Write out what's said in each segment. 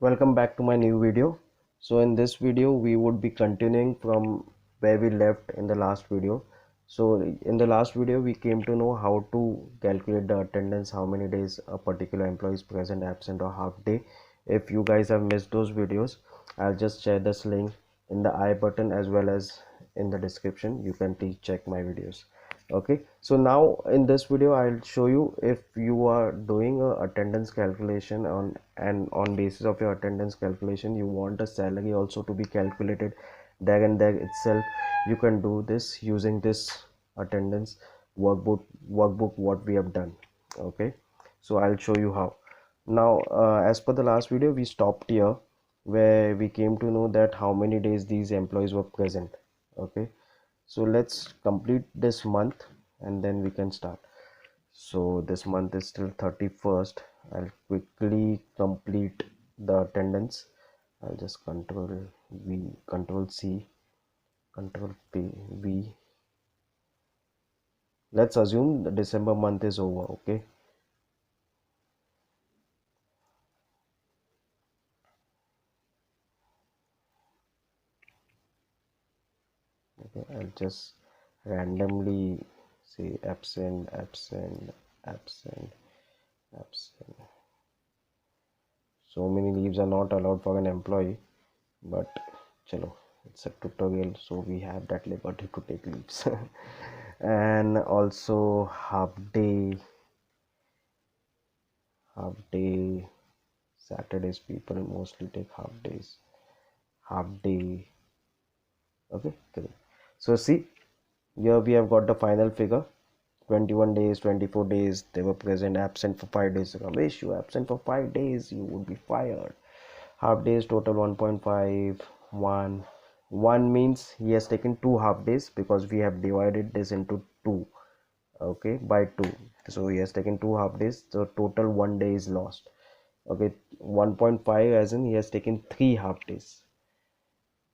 Welcome back to my new video. So in this video we would be continuing from where we left in the last video. So in the last video we came to know how to calculate the attendance, how many days a particular employee is present, absent or half day. If you guys have missed those videos, I'll just share this link in the I button as well as in the description. You can please check my videos. Okay, so now in this video I'll show you if you are doing a attendance calculation on basis of your attendance calculation you want a salary also to be calculated there and there itself. You can do this using this attendance workbook what we have done. Okay, so I'll show you how. Now as per the last video we stopped here where we came to know that how many days these employees were present. Okay, so let's complete this month and then we can start. So this month is still 31st. I'll quickly complete the attendance. I'll just control V, control C, control P, V. Let's assume the December month is over. Okay, I'll just randomly say absent, absent, absent, absent. So many leaves are not allowed for an employee, but chalo, it's a tutorial, so we have that liberty to take leaves. And also half day Saturdays, people mostly take half day. Okay, correct. So see, here we have got the final figure. 21 days, 24 days they were present, absent for 5 days. Ramesh, you absent for 5 days, you would be fired. Half days total 1.5. 1 means he has taken 2 half days because we have divided this into 2. Okay, by 2, so he has taken 2 half days, so total 1 day is lost. Okay, 1.5 as in he has taken 3 half days.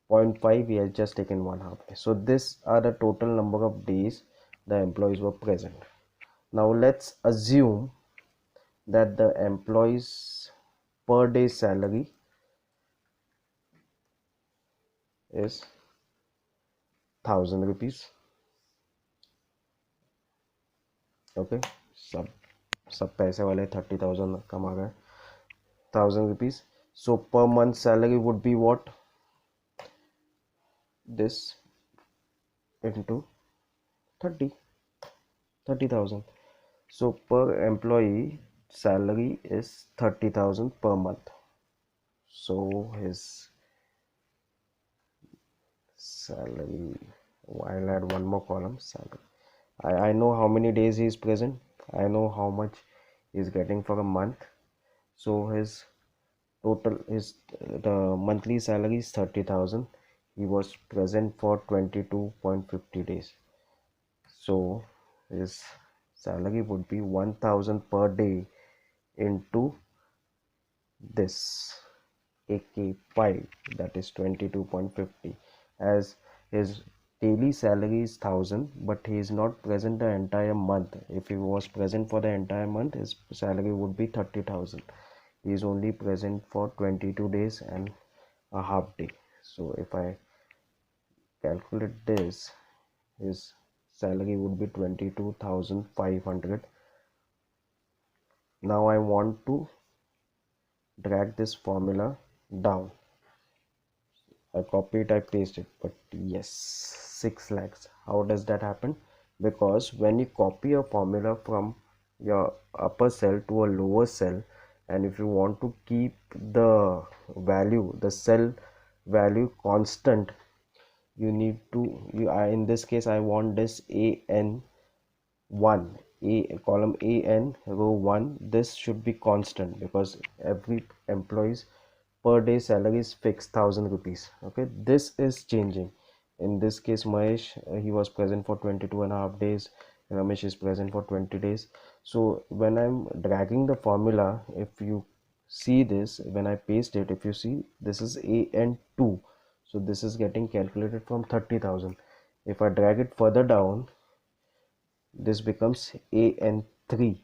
0.5 he has just taken 1 half day. So these are the total number of days the employees were present. Now let's assume that the employees per day salary is 1000 rupees. Okay, सब पैसे वाले 30,000 कमा गए, 1000 rupees. So per month salary would be what? This into 30,000. So per employee salary is 30,000 per month. So his salary, I'll add one more column, salary. I know how many days he is present, I know how much he is getting for a month. So his total is the monthly salary is 30,000. He was present for 22.50 days. So his salary would be 1000 per day into this AK5, that is 22.50, as his daily salary is 1000 but he is not present the entire month. If he was present for the entire month his salary would be 30,000. He is only present for 22 days and a half day. So if I calculate this, his salary would be 22,500. Now I want to drag this formula down. I copy it, I paste it, but yes, 6 lakhs. How does that happen? Because when you copy a formula from your upper cell to a lower cell, and if you want to keep the value, the cell value constant, you need to, in this case I want this AN1, column AN row 1, this should be constant because every employee's per day salary is fixed 1000 rupees. Okay, this is changing. In this case Mahesh, he was present for 22.5 days, Ramesh is present for 20 days. So when I'm dragging the formula, if you see this, when I paste it, if you see, this is AN2, so this is getting calculated from 30,000. If I drag it further down, this becomes AN3.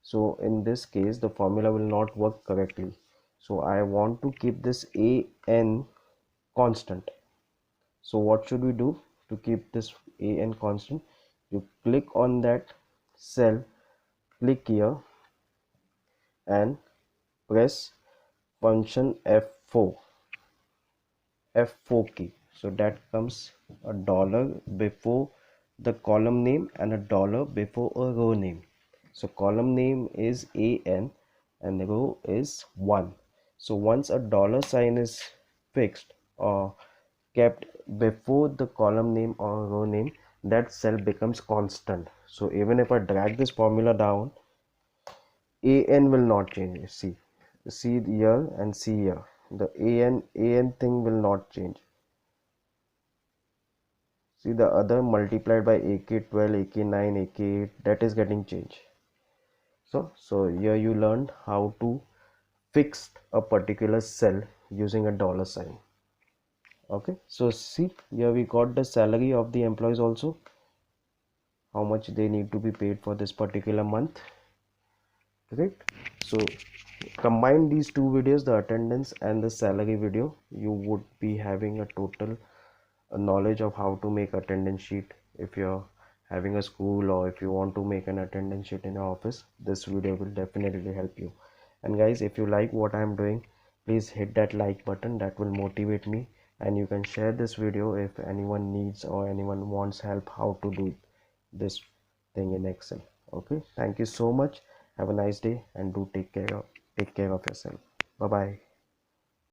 So in this case the formula will not work correctly. So I want to keep this an constant. So what should we do to keep this an constant? You click on that cell, click here and press function F4 key. So that comes a dollar before the column name and a dollar before a row name. So column name is an and the row is 1. So once a dollar sign is fixed or kept before the column name or row name, that cell becomes constant. So even if I drag this formula down, an will not change. See here and see here, the an thing will not change. See the other multiplied by AK12, AK9, AK8, that is getting changed. So here you learned how to fix a particular cell using a dollar sign. Okay, so see here we got the salary of the employees also, how much they need to be paid for this particular month. Great. So combine these two videos, the attendance and the salary video, you would be having a total knowledge of how to make attendance sheet. If you're having a school or if you want to make an attendance sheet in your office, this video will definitely help you. And guys, if you like what I'm doing, please hit that like button, that will motivate me. And you can share this video if anyone needs or anyone wants help how to do this thing in Excel. Okay, thank you so much. Have a nice day and do take care of yourself. Bye bye.